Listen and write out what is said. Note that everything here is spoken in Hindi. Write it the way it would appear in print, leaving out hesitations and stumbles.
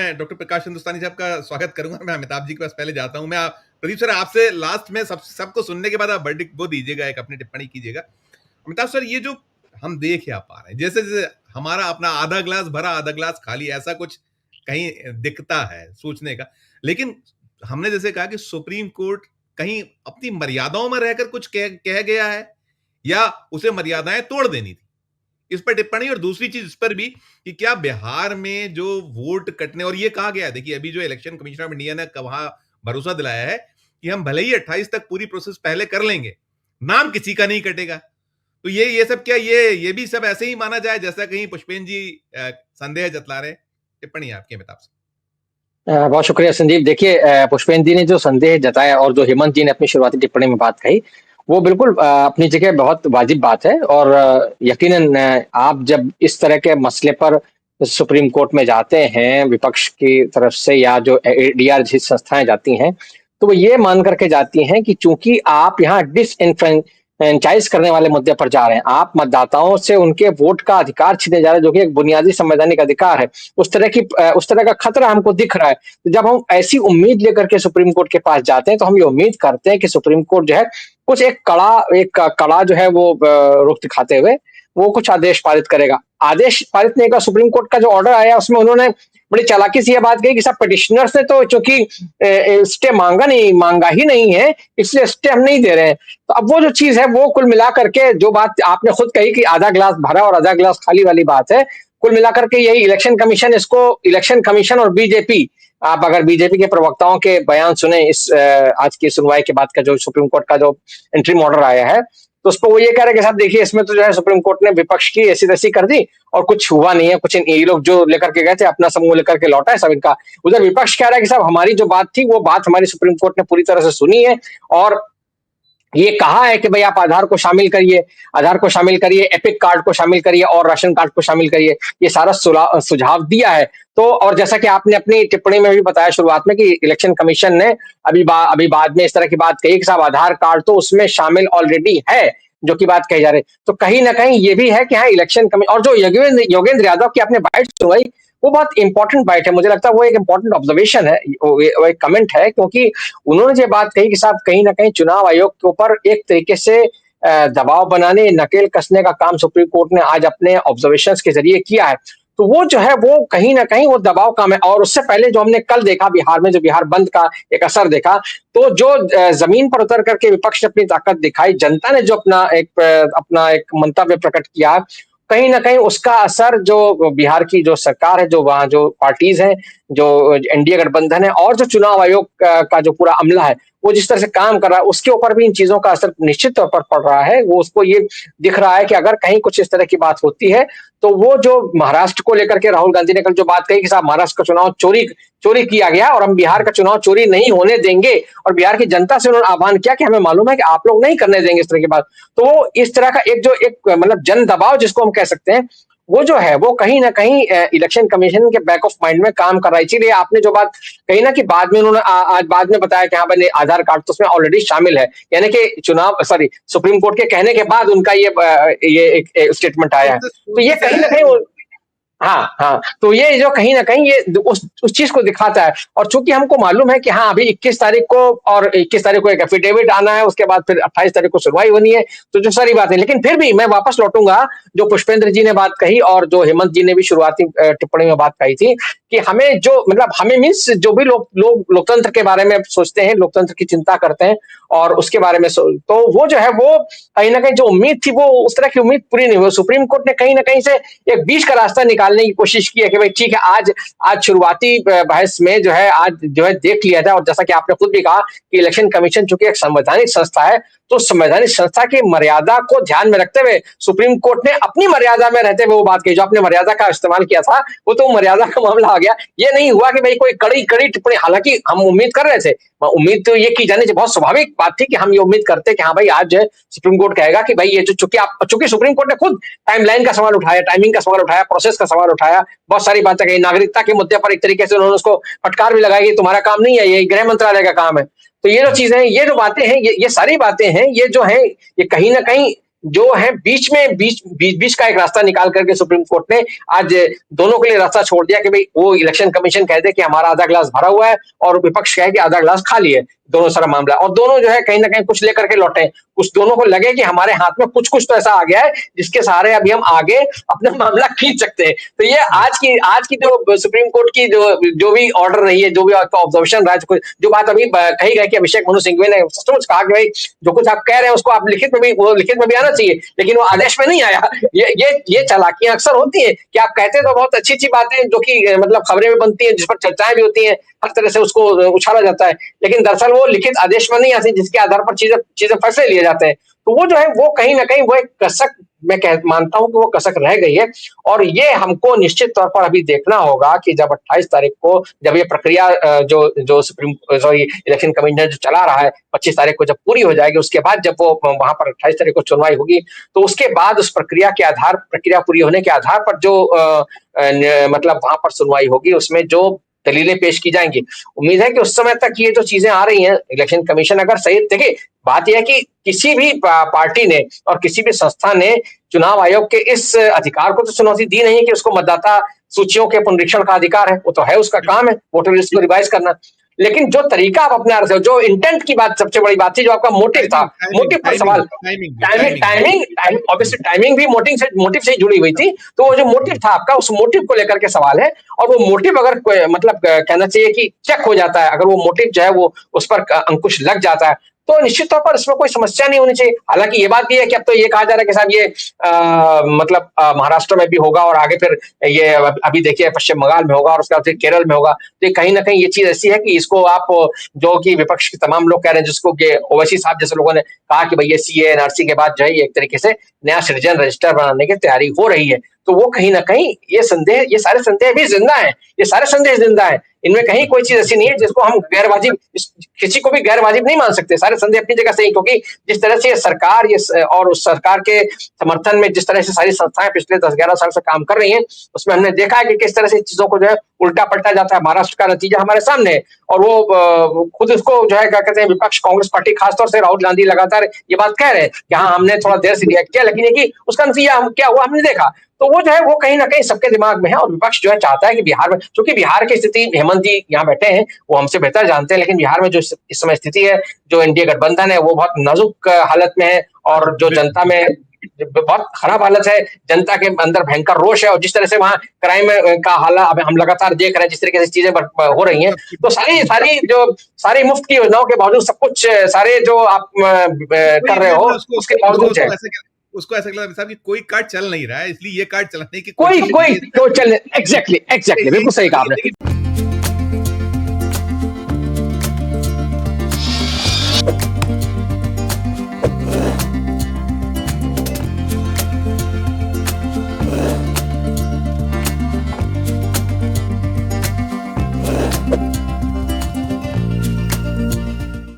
मैं डॉक्टर प्रकाश हिंदुस्तानी साहब का स्वागत करूंगा। मैं अमिताभ जी के पास पहले जाता हूं। प्रदीप सर, आपसे लास्ट में सबको सुनने के बाद आप वर्डिक्ट वो दीजिएगा, एक अपनी टिप्पणी कीजिएगा। अमिताभ सर, ये जो हम देख या पा रहे हैं, जैसे जैसे हमारा अपना आधा ग्लास भरा आधा ग्लास खाली, ऐसा कुछ कहीं दिखता है सोचने का। लेकिन हमने जैसे कहा कि सुप्रीम कोर्ट कहीं अपनी मर्यादाओं में रहकर कुछ कह गया है, या उसे मर्यादाएं तोड़ देनी थी, इस पर टिप्पणी। और दूसरी चीज इस पर भी कि क्या बिहार में जो वोट कटने, और ये कहा गया है, देखिए अभी जो इलेक्शन कमीशन ऑफ इंडिया ने वहां भरोसा दिलाया है कि हम भले ही 28 तक पूरी प्रोसेस पहले कर लेंगे, नाम किसी का नहीं कटेगा। तो ये सब क्या ये भी सब ऐसे ही माना जाए जैसा कहीं पुष्पेंद्र जी संदेह जतला रहे? टिप्पणी आपकी अमिताभ से। बहुत शुक्रिया संदीप। देखिए, पुष्पेंद्र जी ने जो संदेह जताया और जो हेमंत जी ने अपनी शुरुआती टिप्पणी में बात कही, वो बिल्कुल अपनी जगह बहुत वाजिब बात है। और यकीनन आप जब इस तरह के मसले पर सुप्रीम कोर्ट में जाते हैं विपक्ष की तरफ से, या जो एडीआर जैसी संस्थाएं जाती हैं, तो वो ये मान करके जाती हैं कि चूंकि आप यहाँ डिसइनफ्रेंचाइज करने वाले मुद्दे पर जा रहे हैं, आप मतदाताओं से उनके वोट का अधिकार छीने जा रहे हैं, जो कि एक बुनियादी संवैधानिक अधिकार है, उस तरह का खतरा हमको दिख रहा है। तो जब हम ऐसी उम्मीद लेकर के सुप्रीम कोर्ट के पास जाते हैं, तो हम ये उम्मीद करते हैं कि सुप्रीम कोर्ट जो है कुछ एक कड़ा जो है वो रुख दिखाते हुए वो कुछ आदेश पारित करेगा। आदेश पारित नहीं का सुप्रीम कोर्ट का जो ऑर्डर आया, उसमें उन्होंने बड़ी चालाकी से यह बात कही कि सब पिटिशनर्स ने तो चूंकि स्टे मांगा ही नहीं है, इसलिए स्टे हम नहीं दे रहे हैं। तो अब वो जो चीज है, वो कुल मिला करके जो बात आपने खुद कही कि आधा ग्लास भरा और आधा ग्लास खाली वाली बात है, कुल मिलाकर के यही इलेक्शन कमीशन और बीजेपी, आप अगर बीजेपी के प्रवक्ताओं के बयान सुने इस आज की सुनवाई के बाद का जो सुप्रीम कोर्ट का जो इंटरिम ऑर्डर आया है, तो उस पर वो ये कह रहे हैं कि साहब देखिए, इसमें तो जो है सुप्रीम कोर्ट ने विपक्ष की ऐसी तैसी कर दी और कुछ हुआ नहीं है। कुछ ये लोग जो लेकर के गए थे, अपना समूह लेकर के लौटा है सब इनका। उधर विपक्ष कह रहा है कि साहब हमारी जो बात थी, वो बात हमारी सुप्रीम कोर्ट ने पूरी तरह से सुनी है, और ये कहा है कि भाई आप आधार को शामिल करिए, एपिक कार्ड को शामिल करिए और राशन कार्ड को शामिल करिए। ये सारा सुझाव दिया है। तो और जैसा कि आपने अपनी टिप्पणी में भी बताया शुरुआत में कि इलेक्शन कमीशन ने अभी बाद में इस तरह की बात कही कि साहब आधार कार्ड तो उसमें शामिल ऑलरेडी है, जो की बात कही जा रही। तो कहीं ना कहीं ये भी है कि हाँ, इलेक्शन कमीशन और जो योगेंद्र यादव की आपने बाइट सुनवाई, वो बहुत इंपॉर्टेंट बाइट है। मुझे लगता है वो एक इंपॉर्टेंट ऑब्जर्वेशन है, वो एक कमेंट है, क्योंकि उन्होंने ये बात कही कि साहब कहीं ना कहीं चुनाव आयोग के ऊपर एक तरीके से दबाव बनाने, नकेल कसने का काम सुप्रीम कोर्ट ने आज अपने ऑब्जर्वेशंस के जरिए किया है। तो वो जो है वो कहीं ना कहीं वो दबाव काम है। और उससे पहले जो हमने कल देखा बिहार में, जो बिहार बंद का एक असर देखा, तो जो जमीन पर उतर करके विपक्ष ने अपनी ताकत दिखाई, जनता ने जो अपना एक मंतव्य प्रकट किया, कहीं ना कहीं उसका असर जो बिहार की जो सरकार है, जो वहाँ जो पार्टीज हैं, जो एनडीए गठबंधन है, और जो चुनाव आयोग का जो पूरा अमला है, वो जिस तरह से काम कर रहा है, उसके ऊपर भी इन चीजों का असर निश्चित तौर पर पड़ रहा है। वो उसको ये दिख रहा है कि अगर कहीं कुछ इस तरह की बात होती है, तो वो जो महाराष्ट्र को लेकर के राहुल गांधी ने कल जो बात कही कि साहब महाराष्ट्र का चुनाव चोरी किया गया और हम बिहार का चुनाव चोरी नहीं होने देंगे, और बिहार की जनता से उन्होंने आह्वान किया कि हमें मालूम है कि आप लोग नहीं करने देंगे इस तरह की बात। तो वो इस तरह का एक मतलब जन दबाव जिसको हम कह सकते हैं, वो जो है वो कहीं ना कहीं इलेक्शन कमीशन के बैक ऑफ माइंड में काम कर रहा है। इसीलिए आपने जो बात कही ना कि बाद में उन्होंने आज बाद में बताया कि हाँ भाई आधार कार्ड तो उसमें ऑलरेडी शामिल है, यानी कि सुप्रीम कोर्ट के कहने के बाद उनका ये एक स्टेटमेंट आया है। तो ये कहीं ना कहीं हाँ, तो ये जो कहीं ना कहीं ये उस चीज को दिखाता है। और चूंकि हमको मालूम है कि हाँ, अभी 21 तारीख को और 21 तारीख को एक एफिडेविट आना है, उसके बाद फिर 28 तारीख को सुनवाई होनी है, तो जो सारी बातें, लेकिन फिर भी मैं वापस लौटूंगा जो पुष्पेंद्र जी ने बात कही और जो हेमंत जी ने भी शुरुआती टिप्पणी में बात कही थी कि हमें मीन्स जो भी लोग लोकतंत्र के बारे में सोचते हैं, लोकतंत्र की चिंता करते हैं और उसके बारे में तो वो जो है वो कहीं ना कहीं जो उम्मीद थी, वो उस तरह की उम्मीद पूरी नहीं हुई। सुप्रीम कोर्ट ने कहीं ना कहीं से एक बीच का रास्ता निकालने की कोशिश की है कि भाई ठीक है, आज शुरुआती बहस में जो है देख लिया था। और जैसा कि आपने खुद भी कहा कि इलेक्शन कमीशन चूंकि एक संवैधानिक संस्था है, तो संवैधानिक संस्था की मर्यादा को ध्यान में रखते हुए सुप्रीम कोर्ट ने अपनी मर्यादा में रहते हुए वो बात कही। जो आपने मर्यादा का इस्तेमाल किया था, वो तो मर्यादा का मामला आ गया। ये नहीं हुआ कि भाई कोई कड़ी टिप्पणी, हालांकि हम उम्मीद कर रहे थे, उम्मीद तो ये की जानी बहुत स्वाभाविक बात थी कि हम ये उम्मीद करते कि हाँ भाई आज जो है सुप्रीम कोर्ट कहेगा कि भाई ये जो चूंकि सुप्रीम कोर्ट ने खुद टाइमलाइन का सवाल उठाया, टाइमिंग का सवाल उठाया, प्रोसेस का सवाल उठाया, बहुत सारी बातें कही। नागरिकता के मुद्दे पर एक तरीके से उन्होंने उसको फटकार भी लगाई कि तुम्हारा काम नहीं है, ये गृह मंत्रालय का काम है। तो ये जो चीजें हैं, ये जो बातें हैं, ये सारी बातें हैं, ये जो है ये कहीं ना कहीं जो है बीच का एक रास्ता निकाल करके सुप्रीम कोर्ट ने आज दोनों के लिए रास्ता छोड़ दिया कि भाई वो इलेक्शन कमीशन कह दे कि हमारा आधा ग्लास भरा हुआ है और विपक्ष कहे कि आधा ग्लास खाली है, दोनों सारा मामला, और दोनों जो है कहीं ना कहीं कुछ लेकर के लौटे, कुछ दोनों को लगे कि हमारे हाथ में कुछ कुछ तो ऐसा आ गया है जिसके सहारे अभी हम आगे अपना मामला खींच सकते हैं। तो ये आज की जो सुप्रीम कोर्ट की जो भी ऑर्डर रही है, जो भी आपका ऑब्जर्वेशन रहा है, जो बात अभी कही गई कि अभिषेक मनु सिंघवी ने सचमुच कहा कि भाई जो कुछ आप कह रहे हैं उसको आप लिखित में भी आना चाहिए, लेकिन वो आदेश में नहीं आया। ये चालाकियां अक्सर होती है कि आप कहते हैं तो बहुत अच्छी अच्छी बातें जो कि मतलब खबरें भी बनती हैं, जिस पर चर्चाएं भी होती हैं, हर तरह से उसको उछाला जाता है, लेकिन दरअसल वो लिखित आदेश में नहीं आती जिसके आधार पर चीजें फैसले लिए जाते हैं। तो वो जो है वो कहीं ना कहीं वो एक कसक, मैं मानता हूं कि वो कसक रह गई है, और ये हमको निश्चित तौर पर अभी देखना होगा कि जब 28 तारीख को जब ये प्रक्रिया जो इलेक्शन कमीशन जो चला रहा है 25 तारीख को जब पूरी हो जाएगी, उसके बाद जब वो वहां पर 28 तारीख को सुनवाई होगी, तो उसके बाद उस प्रक्रिया पूरी होने के आधार पर जो मतलब वहां पर सुनवाई होगी, उसमें जो दलीलें पेश की जाएंगी, उम्मीद है कि उस समय तक ये जो चीजें आ रही हैं, इलेक्शन कमीशन अगर सही, देखिए बात यह है कि किसी भी पार्टी ने और किसी भी संस्था ने चुनाव आयोग के इस अधिकार को तो चुनौती दी नहीं कि उसको मतदाता सूचियों के पुनरीक्षण का अधिकार है, वो तो है, उसका काम है वोटर लिस्ट को रिवाइज करना, लेकिन जो तरीका आप अपना रहे हो, जो इंटेंट की बात सबसे बड़ी बात थी, जो आपका मोटिव था, मोटिव पर सवाल, टाइमिंग ऑब्वियसली टाइमिंग भी मोटिव से जुड़ी हुई थी, तो वो जो मोटिव था आपका, उस मोटिव को लेकर के सवाल है, और वो मोटिव अगर मतलब कहना चाहिए कि चेक हो जाता है, अगर वो मोटिव जो है वो उस पर अंकुश लग जाता है, तो निश्चित तौर पर इसमें कोई समस्या नहीं होनी चाहिए। हालांकि ये बात भी है कि अब तो ये कहा जा रहा है कि साहब ये मतलब महाराष्ट्र में भी होगा, और आगे फिर ये अभी देखिए पश्चिम बंगाल में होगा, और उसके बाद फिर केरल में होगा, तो कहीं ना कहीं ये चीज ऐसी है कि इसको आप जो कि विपक्ष के तमाम लोग कह रहे हैं, जिसको ओवैसी साहब जैसे लोगों ने कहा कि भाई ये सीए एनआरसी के बाद जो है एक तरीके से नया सिटीजन रजिस्टर बनाने की तैयारी हो रही है, तो वो कहीं ना कहीं ये सारे संदेह भी जिंदा है, ये सारे संदेह जिंदा है, इनमें कहीं कोई चीज ऐसी नहीं है जिसको हम किसी को भी गैर वाजिब नहीं मान सकते, सारे संदेह अपनी जगह सही, क्योंकि जिस तरह से सरकार और उस सरकार के समर्थन में जिस तरह से सारी संस्थाएं पिछले 10-11 साल से काम कर रही हैं, उसमें हमने देखा है कि किस तरह से चीजों को जो है उल्टा पलटा जाता है। महाराष्ट्र का नतीजा हमारे सामने है, और वो खुद उसको जो है क्या कहते हैं, विपक्ष कांग्रेस पार्टी खासतौर से राहुल गांधी लगातार ये बात कह रहे हैं कि हाँ हमने थोड़ा देर से रिएक्ट किया, लेकिन ये कि उसका नतीजा क्या हुआ हमने देखा, तो वो जो है वो कहीं ना कहीं सबके दिमाग में है, और विपक्ष जो है चाहता है कि बिहार में, क्योंकि बिहार की स्थिति हेमंत जी यहाँ बैठे हैं वो हमसे बेहतर जानते हैं, लेकिन बिहार में जो इस समय स्थिति है, जो एनडीए गठबंधन है वो बहुत नाजुक हालत में है, और जो जनता में बहुत खराब हालत है, जनता के अंदर भयंकर रोष है, और जिस तरह से वहाँ क्राइम का हालात हम लगातार देख रहे हैं, जिस तरीके से चीजें हो रही हैं, तो सारी मुफ्त की योजनाओं के बावजूद सब कुछ सारे जो आप कर रहे हो उसके बावजूद है, उसको ऐसा लगता है कि कोई कार्ड चल नहीं रहा है, इसलिए ये कार्ड चलाने की कोई चल, एग्जैक्टली बिल्कुल सही कहा आपने।